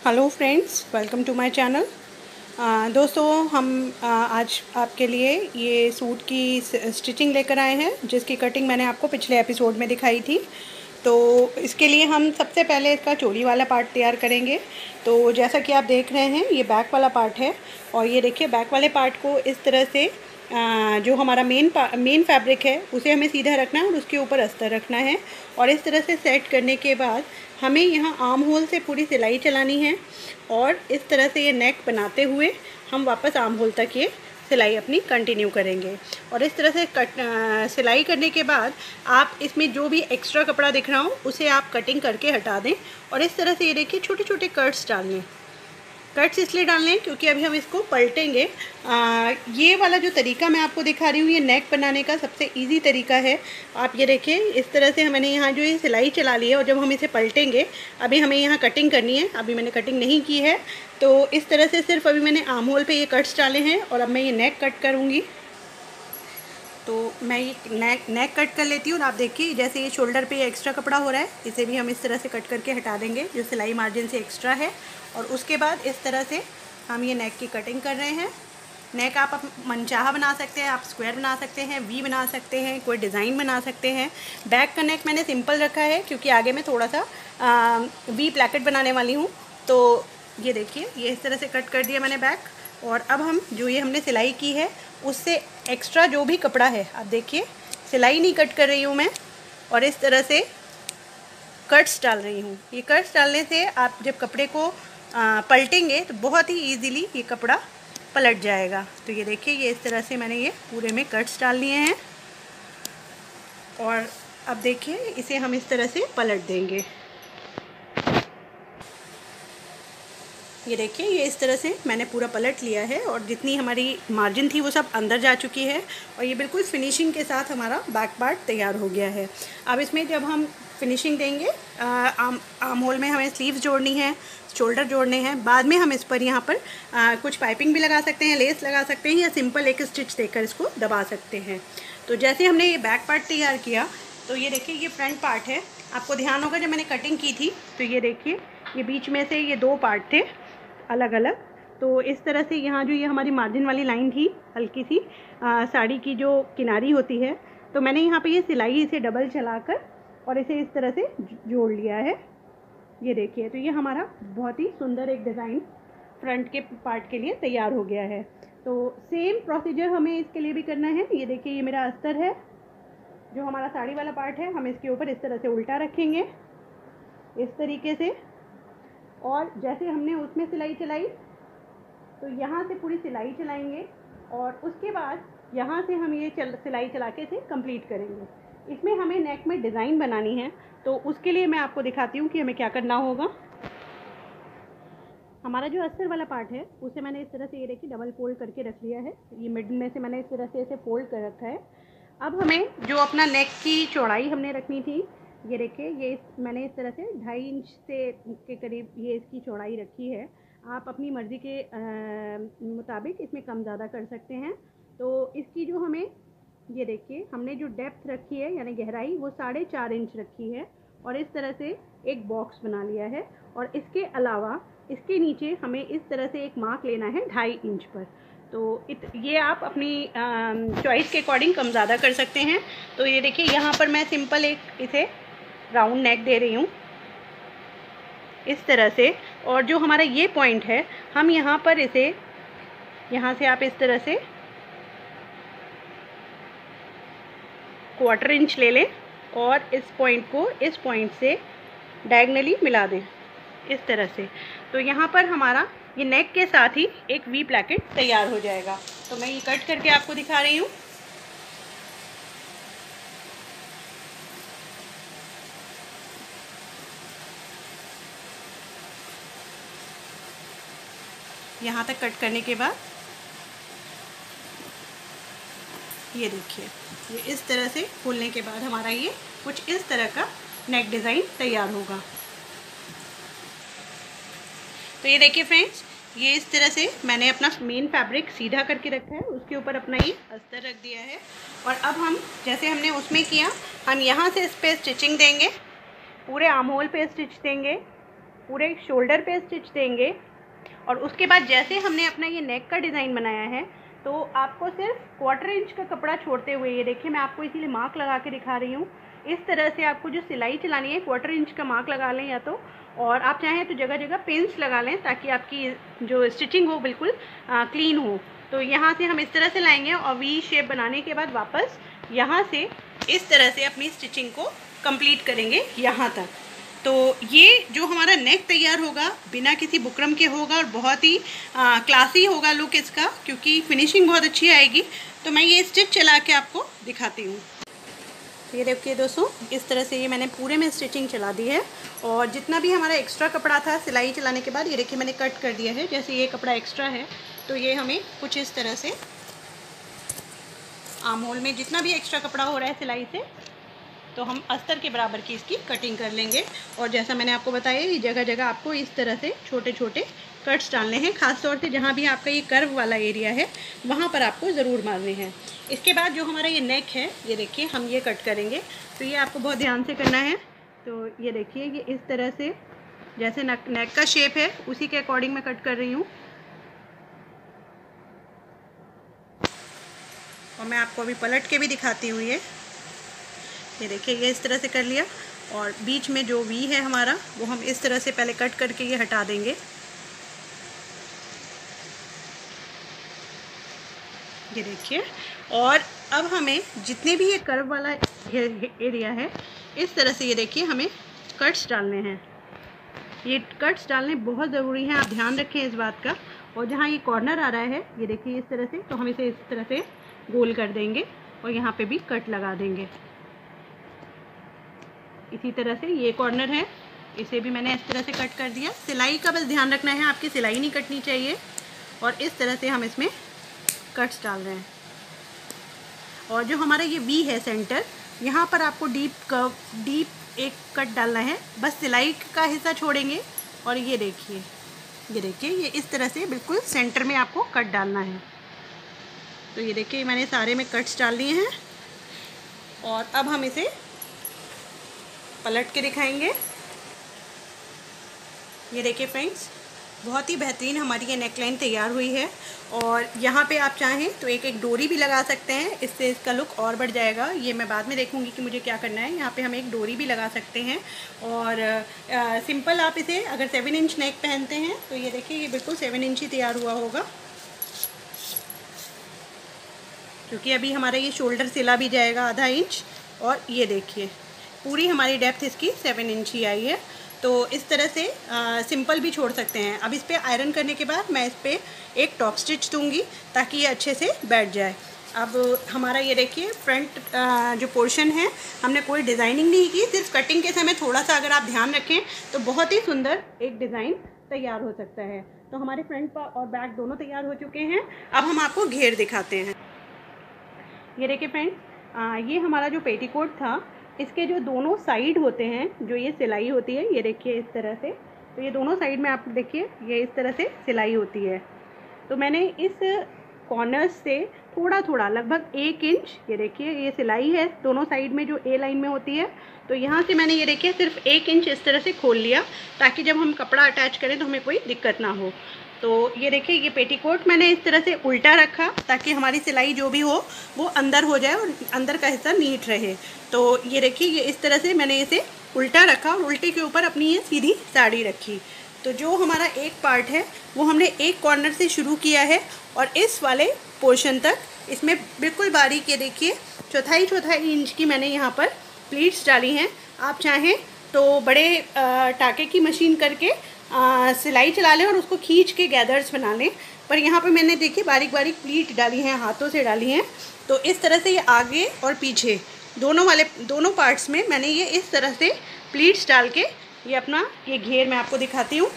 Hello friends, welcome to my channel. दोस्तों, हम आज आपके लिए ये सूट की स्टिचिंग लेकर आए हैं, जिसकी कटिंग मैंने आपको पिछले एपिसोड में दिखाई थी। तो इसके लिए हम सबसे पहले इसका चोली वाला पार्ट तैयार करेंगे। तो जैसा कि आप देख रहे हैं, ये बैक वाला पार्ट है। और ये देखिए, बैक वाले पार्ट को इस तरह से जो हमारा मेन फैब्रिक है उसे हमें सीधा रखना है और उसके ऊपर अस्तर रखना है। और इस तरह से सेट करने के बाद हमें यहाँ आर्म होल से पूरी सिलाई चलानी है और इस तरह से ये नेक बनाते हुए हम वापस आर्म होल तक ये सिलाई अपनी कंटिन्यू करेंगे। और इस तरह से सिलाई करने के बाद आप इसमें जो भी एक्स्ट्रा कपड़ा दिख रहा हो उसे आप कटिंग करके हटा दें। और इस तरह से ये देखिए, छोटे छोटे कट्स डाल लें। कट्स इसलिए डालने हैं क्योंकि अभी हम इसको पलटेंगे। ये वाला जो तरीका मैं आपको दिखा रही हूँ, ये नेक बनाने का सबसे इजी तरीका है। आप ये देखिए, इस तरह से मैंने यहाँ जो ये सिलाई चला ली है और जब हम इसे पलटेंगे, अभी हमें यहाँ कटिंग करनी है। अभी मैंने कटिंग नहीं की है, तो इस तरह से सिर्फ अभी मैंने आर्म होल पे ये कट्स डाले हैं और अब मैं ये नेक कट करूँगी। तो मैं ये नेक कट कर लेती हूँ। और आप देखिए, जैसे ये शोल्डर पे ये एक्स्ट्रा कपड़ा हो रहा है, इसे भी हम इस तरह से कट करके हटा देंगे जो सिलाई मार्जिन से एक्स्ट्रा है। और उसके बाद इस तरह से हम ये नेक की कटिंग कर रहे हैं। नेक आप मनचाहा बना सकते हैं, आप स्क्वायर बना सकते हैं, वी बना सकते हैं, कोई डिज़ाइन बना सकते हैं। बैक का नेक मैंने सिंपल रखा है क्योंकि आगे मैं थोड़ा सा वी प्लैकेट बनाने वाली हूँ। तो ये देखिए, ये इस तरह से कट कर दिया मैंने बैक। और अब हम जो ये हमने सिलाई की है उससे एक्स्ट्रा जो भी कपड़ा है, आप देखिए, सिलाई नहीं कट कर रही हूँ मैं, और इस तरह से कट्स डाल रही हूँ। ये कट्स डालने से आप जब कपड़े को पलटेंगे तो बहुत ही इजीली ये कपड़ा पलट जाएगा। तो ये देखिए, ये इस तरह से मैंने ये पूरे में कट्स डाल लिए हैं। और अब देखिए, इसे हम इस तरह से पलट देंगे। ये देखिए, ये इस तरह से मैंने पूरा पलट लिया है और जितनी हमारी मार्जिन थी वो सब अंदर जा चुकी है। और ये बिल्कुल फिनिशिंग के साथ हमारा बैक पार्ट तैयार हो गया है। अब इसमें जब हम फिनिशिंग देंगे, आर्म होल में हमें स्लीव्स जोड़नी है, शोल्डर जोड़ने हैं। बाद में हम इस पर यहाँ पर कुछ पाइपिंग भी लगा सकते हैं, लेस लगा सकते हैं, या सिंपल एक स्टिच देकर इसको दबा सकते हैं। तो जैसे हमने ये बैक पार्ट तैयार किया, तो ये देखिए, ये फ्रंट पार्ट है। आपको ध्यान होगा, जब मैंने कटिंग की थी तो ये देखिए, ये बीच में से ये दो पार्ट थे अलग अलग। तो इस तरह से यहाँ जो ये हमारी मार्जिन वाली लाइन थी, हल्की सी साड़ी की जो किनारी होती है, तो मैंने यहाँ पे ये सिलाई इसे डबल चलाकर और इसे इस तरह से जोड़ लिया है। ये देखिए, तो ये हमारा बहुत ही सुंदर एक डिज़ाइन फ्रंट के पार्ट के लिए तैयार हो गया है। तो सेम प्रोसीजर हमें इसके लिए भी करना है। ये देखिए, ये मेरा अस्तर है, जो हमारा साड़ी वाला पार्ट है, हम इसके ऊपर इस तरह से उल्टा रखेंगे, इस तरीके से। और जैसे हमने उसमें सिलाई चलाई, तो यहाँ से पूरी सिलाई चलाएंगे और उसके बाद यहाँ से हम ये सिलाई चला के इसे कंप्लीट करेंगे। इसमें हमें नेक में डिज़ाइन बनानी है, तो उसके लिए मैं आपको दिखाती हूँ कि हमें क्या करना होगा। हमारा जो अस्तर वाला पार्ट है उसे मैंने इस तरह से, ये देखिए, डबल फोल्ड करके रख लिया है। ये मिडिल में से मैंने इस तरह से इसे फोल्ड कर रखा है। अब हमें जो अपना नेक की चौड़ाई हमने रखनी थी, ये देखिए, ये मैंने इस तरह से 2.5 इंच से के करीब ये इसकी चौड़ाई रखी है। आप अपनी मर्ज़ी के मुताबिक इसमें कम ज़्यादा कर सकते हैं। तो इसकी जो हमें, ये देखिए, हमने जो डेप्थ रखी है यानी गहराई, वो 4.5 इंच रखी है। और इस तरह से एक बॉक्स बना लिया है। और इसके अलावा इसके नीचे हमें इस तरह से एक मार्क लेना है 2.5 इंच पर। तो ये आप अपनी चॉइस के अकॉर्डिंग कम ज़्यादा कर सकते हैं। तो ये देखिए, यहाँ पर मैं सिंपल एक इसे राउंड नेक दे रही हूँ इस तरह से। और जो हमारा ये पॉइंट है, हम यहाँ पर इसे, यहाँ से आप इस तरह से 1/4 इंच ले लें और इस पॉइंट को इस पॉइंट से डायगनली मिला दें इस तरह से। तो यहाँ पर हमारा ये नेक के साथ ही एक वी प्लैकेट तैयार हो जाएगा। तो मैं ये कट करके आपको दिखा रही हूँ। यहाँ तक कट करने के बाद ये देखिए, ये इस तरह से खोलने के बाद हमारा ये कुछ इस तरह का नेक डिज़ाइन तैयार होगा। तो ये देखिए फ्रेंड्स, ये इस तरह से मैंने अपना मेन फैब्रिक सीधा करके रखा है, उसके ऊपर अपना ये अस्तर रख दिया है। और अब हम, जैसे हमने उसमें किया, हम यहाँ से इस पर स्टिचिंग देंगे, पूरे आर्म होल पे स्टिच देंगे। पूरे शोल्डर पे स्टिच देंगे। और उसके बाद जैसे हमने अपना ये नेक का डिज़ाइन बनाया है, तो आपको सिर्फ 1/4 इंच का कपड़ा छोड़ते हुए, ये देखिए मैं आपको इसीलिए मार्क लगा के दिखा रही हूँ, इस तरह से आपको जो सिलाई चलानी है 1/4 इंच का मार्क लगा लें या तो, और आप चाहें तो जगह जगह पिन्स लगा लें ताकि आपकी जो स्टिचिंग हो बिल्कुल क्लीन हो। तो यहाँ से हम इस तरह से लाएंगे और वी शेप बनाने के बाद वापस यहाँ से इस तरह से अपनी स्टिचिंग को कंप्लीट करेंगे यहाँ तक। तो ये जो हमारा नेक तैयार होगा बिना किसी बुकरम के होगा और बहुत ही क्लासी होगा लुक इसका, क्योंकि फिनिशिंग बहुत अच्छी आएगी। तो मैं ये स्टिच चला के आपको दिखाती हूँ। ये देखिए दोस्तों, इस तरह से ये मैंने पूरे में स्टिचिंग चला दी है, और जितना भी हमारा एक्स्ट्रा कपड़ा था सिलाई चलाने के बाद, ये देखिए मैंने कट कर दिया है। जैसे ये कपड़ा एक्स्ट्रा है तो ये हमें कुछ इस तरह से आर्म होल में जितना भी एक्स्ट्रा कपड़ा हो रहा है सिलाई से, तो हम अस्तर के बराबर की इसकी कटिंग कर लेंगे। और जैसा मैंने आपको बताया, ये जगह जगह आपको इस तरह से छोटे छोटे कट्स डालने हैं, खास तौर से जहाँ भी आपका ये कर्व वाला एरिया है वहाँ पर आपको ज़रूर मारने हैं। इसके बाद जो हमारा ये नेक है, ये देखिए हम ये कट करेंगे, तो ये आपको बहुत ध्यान से करना है। तो ये देखिए ये इस तरह से जैसे नेक का शेप है उसी के अकॉर्डिंग मैं कट कर रही हूँ। और मैं आपको अभी पलट के भी दिखाती हूँ। ये देखिए ये इस तरह से कर लिया, और बीच में जो वी है हमारा वो हम इस तरह से पहले कट करके ये हटा देंगे। ये देखिए, और अब हमें जितने भी ये कर्व वाला एरिया है इस तरह से ये देखिए हमें कट्स डालने हैं। ये कट्स डालने बहुत ज़रूरी हैं, आप ध्यान रखें इस बात का। और जहाँ ये कॉर्नर आ रहा है ये देखिए इस तरह से, तो हम इसे इस तरह से गोल कर देंगे और यहाँ पे भी कट लगा देंगे। इसी तरह से ये कॉर्नर है, इसे भी मैंने इस तरह से कट कर दिया। सिलाई का बस ध्यान रखना है, आपकी सिलाई नहीं कटनी चाहिए। और इस तरह से हम इसमें कट्स डाल रहे हैं। और जो हमारा ये वी है सेंटर, यहाँ पर आपको डीप एक कट डालना है, बस सिलाई का हिस्सा छोड़ेंगे। और ये देखिए ये इस तरह से बिल्कुल सेंटर में आपको कट डालना है। तो ये देखिए मैंने सारे में कट्स डाल दिए हैं, और अब हम इसे पलट के दिखाएंगे। ये देखिए फ्रेंड्स, बहुत ही बेहतरीन हमारी ये नेकलाइन तैयार हुई है। और यहाँ पे आप चाहें तो एक डोरी भी लगा सकते हैं, इससे इसका लुक और बढ़ जाएगा। ये मैं बाद में देखूँगी कि मुझे क्या करना है। यहाँ पे हम एक डोरी भी लगा सकते हैं। और सिंपल आप इसे अगर 7 इंच नेक पहनते हैं तो ये देखिए ये बिल्कुल 7 इंच ही तैयार हुआ होगा, क्योंकि अभी हमारा ये शोल्डर सिला भी जाएगा आधा इंच। और ये देखिए पूरी हमारी डेप्थ इसकी 7 इंच ही आई है। तो इस तरह से सिंपल भी छोड़ सकते हैं। अब इस पर आयरन करने के बाद मैं इस पर एक टॉप स्टिच दूंगी ताकि ये अच्छे से बैठ जाए। अब हमारा ये देखिए फ्रंट जो पोर्शन है, हमने कोई डिज़ाइनिंग नहीं की, सिर्फ कटिंग के समय थोड़ा सा अगर आप ध्यान रखें तो बहुत ही सुंदर एक डिज़ाइन तैयार हो सकता है। तो हमारे फ्रंट और बैक दोनों तैयार हो चुके हैं। अब हम आपको घेर दिखाते हैं। ये देखिए फ्रेंड्स, ये हमारा जो पेटीकोट था, इसके जो दोनों साइड होते हैं, जो ये सिलाई होती है, ये देखिए इस तरह से, तो ये दोनों साइड में आप देखिए ये इस तरह से सिलाई होती है। तो मैंने इस कॉर्नर्स से थोड़ा लगभग 1 इंच, ये देखिए ये सिलाई है दोनों साइड में जो ए लाइन में होती है, तो यहाँ से मैंने ये देखिए सिर्फ 1 इंच इस तरह से खोल लिया ताकि जब हम कपड़ा अटैच करें तो हमें कोई दिक्कत ना हो। तो ये देखिए ये पेटीकोट मैंने इस तरह से उल्टा रखा ताकि हमारी सिलाई जो भी हो वो अंदर हो जाए और अंदर का हिस्सा नीट रहे। तो ये देखिए ये इस तरह से मैंने इसे उल्टा रखा और उल्टे के ऊपर अपनी ये सीधी साड़ी रखी। तो जो हमारा एक पार्ट है वो हमने एक कॉर्नर से शुरू किया है और इस वाले पोर्शन तक इसमें बिल्कुल बारीक, ये देखिए चौथाई इंच की मैंने यहाँ पर प्लीट्स डाली हैं। आप चाहें तो बड़े टाके की मशीन करके सिलाई चला लें और उसको खींच के गैदर्स बना लें, पर यहाँ पे मैंने देखिए बारीक प्लीट डाली हैं, हाथों से डाली हैं। तो इस तरह से ये आगे और पीछे दोनों पार्ट्स में मैंने ये इस तरह से प्लीट्स डाल के ये अपना ये घेर मैं आपको दिखाती हूँ।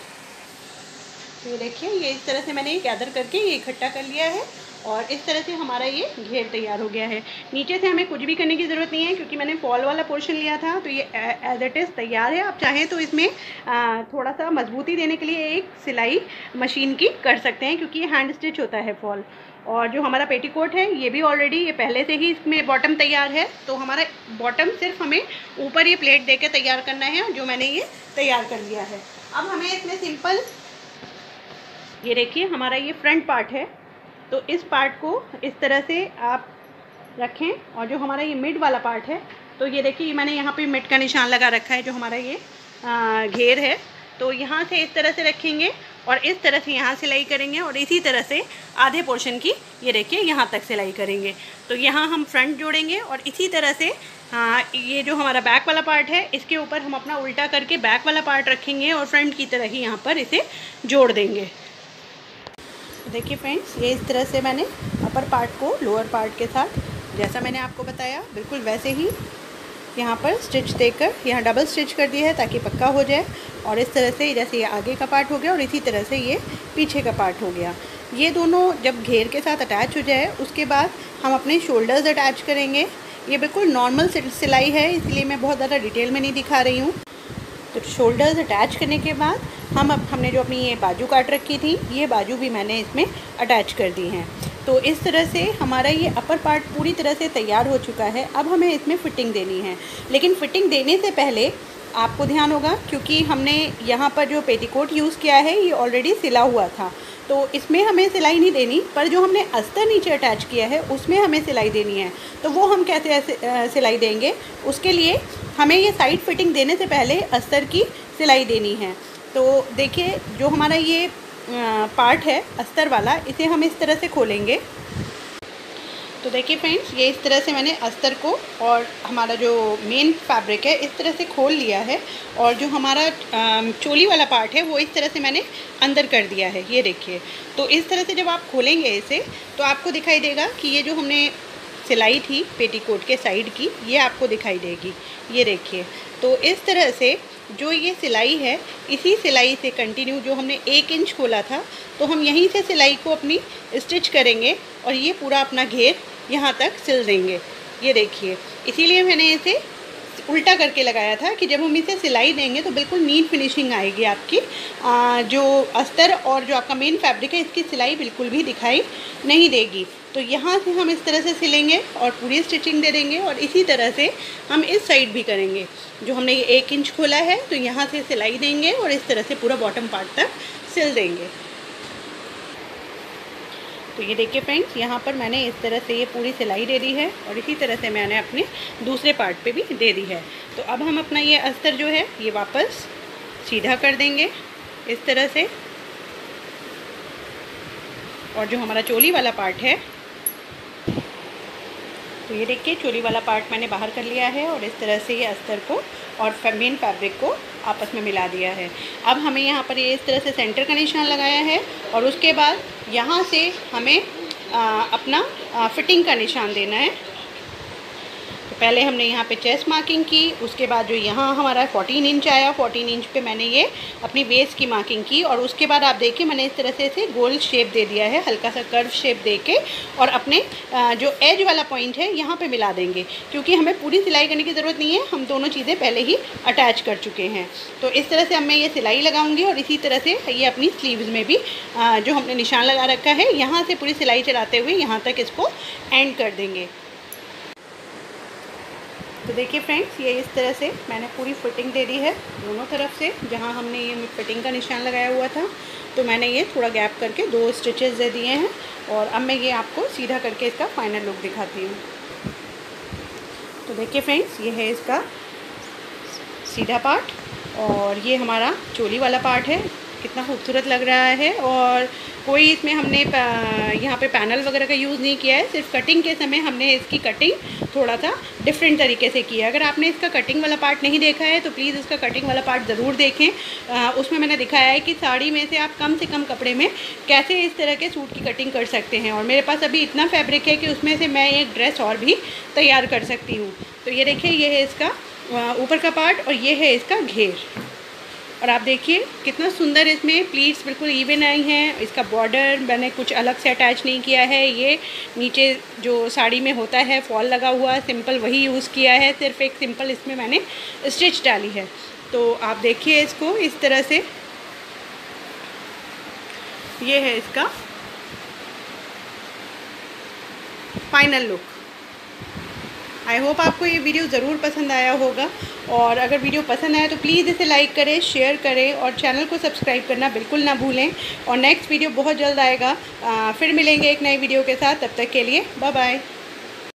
तो ये देखिए, ये इस तरह से मैंने गैदर करके ये इकट्ठा कर लिया है और इस तरह से हमारा ये घेर तैयार हो गया है। नीचे से हमें कुछ भी करने की ज़रूरत नहीं है क्योंकि मैंने फॉल वाला पोर्शन लिया था, तो ये एज इट इज़ तैयार है। आप चाहें तो इसमें थोड़ा सा मजबूती देने के लिए एक सिलाई मशीन की कर सकते हैं क्योंकि ये हैंड स्टिच होता है फॉल। और जो हमारा पेटीकोट है ये भी ऑलरेडी ये पहले से ही इसमें बॉटम तैयार है, तो हमारा बॉटम सिर्फ हमें ऊपर ये प्लेट दे के तैयार करना है, जो मैंने ये तैयार कर लिया है। अब हमें इसमें सिंपल, ये देखिए हमारा ये फ्रंट पार्ट है, तो इस पार्ट को इस तरह से आप रखें और जो हमारा ये मिड वाला पार्ट है, तो ये देखिए मैंने यहाँ पे मिड का निशान लगा रखा है जो हमारा ये घेर है, तो यहाँ से इस तरह से रखेंगे और इस तरह से यहाँ सिलाई करेंगे और इसी तरह से आधे पोर्शन की ये देखिए यहाँ तक सिलाई करेंगे। तो यहाँ हम फ्रंट जोड़ेंगे और इसी तरह से ये जो हमारा बैक वाला पार्ट है इसके ऊपर हम अपना उल्टा करके बैक वाला पार्ट रखेंगे और फ्रंट की तरह ही यहाँ पर इसे जोड़ देंगे। देखिए फ्रेंड्स, ये इस तरह से मैंने अपर पार्ट को लोअर पार्ट के साथ, जैसा मैंने आपको बताया बिल्कुल वैसे ही यहाँ पर स्टिच देकर यहाँ डबल स्टिच कर दिया है ताकि पक्का हो जाए। और इस तरह से जैसे ये आगे का पार्ट हो गया और इसी तरह से ये पीछे का पार्ट हो गया। ये दोनों जब घेर के साथ अटैच हो जाए उसके बाद हम अपने शोल्डर्स अटैच करेंगे। ये बिल्कुल नॉर्मल सिलाई है इसलिए मैं बहुत ज़्यादा डिटेल में नहीं दिखा रही हूँ। तो शोल्डर्स अटैच करने के बाद हमने जो अपनी ये बाजू काट रखी थी, ये बाजू भी मैंने इसमें अटैच कर दी हैं। तो इस तरह से हमारा ये अपर पार्ट पूरी तरह से तैयार हो चुका है। अब हमें इसमें फ़िटिंग देनी है, लेकिन फ़िटिंग देने से पहले आपको ध्यान होगा क्योंकि हमने यहाँ पर जो पेटीकोट यूज़ किया है ये ऑलरेडी सिला हुआ था, तो इसमें हमें सिलाई नहीं देनी, पर जो हमने अस्तर नीचे अटैच किया है उसमें हमें सिलाई देनी है। तो वो हम कैसे सिलाई देंगे, उसके लिए हमें ये साइड फिटिंग देने से पहले अस्तर की सिलाई देनी है। तो देखिए जो हमारा ये पार्ट है अस्तर वाला, इसे हम इस तरह से खोलेंगे। तो देखिए फ्रेंड्स, ये इस तरह से मैंने अस्तर को और हमारा जो मेन फैब्रिक है इस तरह से खोल लिया है और जो हमारा चोली वाला पार्ट है वो इस तरह से मैंने अंदर कर दिया है। ये देखिए, तो इस तरह से जब आप खोलेंगे इसे तो आपको दिखाई देगा कि ये जो हमने सिलाई थी पेटीकोट के साइड की, ये आपको दिखाई देगी। ये देखिए, तो इस तरह से जो ये सिलाई है इसी सिलाई से कंटिन्यू जो हमने 1 इंच खोला था, तो हम यहीं से सिलाई को अपनी स्टिच करेंगे और ये पूरा अपना घेर यहाँ तक सिल देंगे। ये देखिए, इसीलिए मैंने इसे उल्टा करके लगाया था कि जब हम इसे सिलाई देंगे तो बिल्कुल नीट फिनिशिंग आएगी आपकी। जो अस्तर और जो आपका मेन फैब्रिक है इसकी सिलाई बिल्कुल भी दिखाई नहीं देगी। तो यहाँ से हम इस तरह से सिलेंगे और पूरी स्टिचिंग दे देंगे और इसी तरह से हम इस साइड भी करेंगे। जो हमने ये 1 इंच खोला है तो यहाँ से सिलाई देंगे और इस तरह से पूरा बॉटम पार्ट तक सिल देंगे। तो ये देखिए फ्रेंड्स, यहाँ पर मैंने इस तरह से ये पूरी सिलाई दे दी है और इसी तरह से मैंने अपने दूसरे पार्ट पे भी दे दी है। तो अब हम अपना ये अस्तर जो है ये वापस सीधा कर देंगे इस तरह से, और जो हमारा चोली वाला पार्ट है, तो ये देखिए चोली वाला पार्ट मैंने बाहर कर लिया है और इस तरह से ये अस्तर को और मेन फैब्रिक को आपस में मिला दिया है। अब हमें यहाँ पर ये इस तरह से सेंटर का निशान लगाया है और उसके बाद यहाँ से हमें अपना फिटिंग का निशान देना है। तो पहले हमने यहाँ पे चेस्ट मार्किंग की, उसके बाद जो यहाँ हमारा 14 इंच आया, 14 इंच पे मैंने ये अपनी वेस्ट की मार्किंग की और उसके बाद आप देखिए मैंने इस तरह से इसे गोल शेप दे दिया है, हल्का सा कर्व शेप दे के, और अपने जो एज वाला पॉइंट है यहाँ पे मिला देंगे क्योंकि हमें पूरी सिलाई करने की ज़रूरत नहीं है, हम दोनों चीज़ें पहले ही अटैच कर चुके हैं। तो इस तरह से अब मैं ये सिलाई लगाऊँगी और इसी तरह से ये अपनी स्लीव्स में भी जो हमने निशान लगा रखा है यहाँ से पूरी सिलाई चलाते हुए यहाँ तक इसको एंड कर देंगे। तो देखिए फ्रेंड्स, ये इस तरह से मैंने पूरी फिटिंग दे दी है दोनों तरफ से। जहाँ हमने ये फिटिंग का निशान लगाया हुआ था तो मैंने ये थोड़ा गैप करके 2 स्टिचेस दे दिए हैं और अब मैं ये आपको सीधा करके इसका फाइनल लुक दिखाती हूँ। तो देखिए फ्रेंड्स, ये है इसका सीधा पार्ट और ये हमारा चोली वाला पार्ट है। कितना खूबसूरत लग रहा है और कोई इसमें हमने यहाँ पे पैनल वगैरह का यूज़ नहीं किया है, सिर्फ कटिंग के समय हमने इसकी कटिंग थोड़ा सा डिफरेंट तरीके से किया है। अगर आपने इसका कटिंग वाला पार्ट नहीं देखा है तो प्लीज़ इसका कटिंग वाला पार्ट ज़रूर देखें। उसमें मैंने दिखाया है कि साड़ी में से आप कम से कम कपड़े में कैसे इस तरह के सूट की कटिंग कर सकते हैं, और मेरे पास अभी इतना फैब्रिक है कि उसमें से मैं एक ड्रेस और भी तैयार कर सकती हूँ। तो ये देखिए, ये है इसका ऊपर का पार्ट और ये है इसका घेर। और आप देखिए कितना सुंदर इसमें प्लीट्स बिल्कुल इवन आई हैं। इसका बॉर्डर मैंने कुछ अलग से अटैच नहीं किया है, ये नीचे जो साड़ी में होता है फॉल लगा हुआ सिंपल वही यूज़ किया है, सिर्फ एक सिंपल इसमें मैंने स्टिच डाली है। तो आप देखिए इसको इस तरह से, ये है इसका फाइनल लुक। आई होप आपको ये वीडियो ज़रूर पसंद आया होगा, और अगर वीडियो पसंद आया तो प्लीज़ इसे लाइक करें, शेयर करें और चैनल को सब्सक्राइब करना बिल्कुल ना भूलें। और नेक्स्ट वीडियो बहुत जल्द आएगा, फिर मिलेंगे एक नई वीडियो के साथ। तब तक के लिए बाय बाय।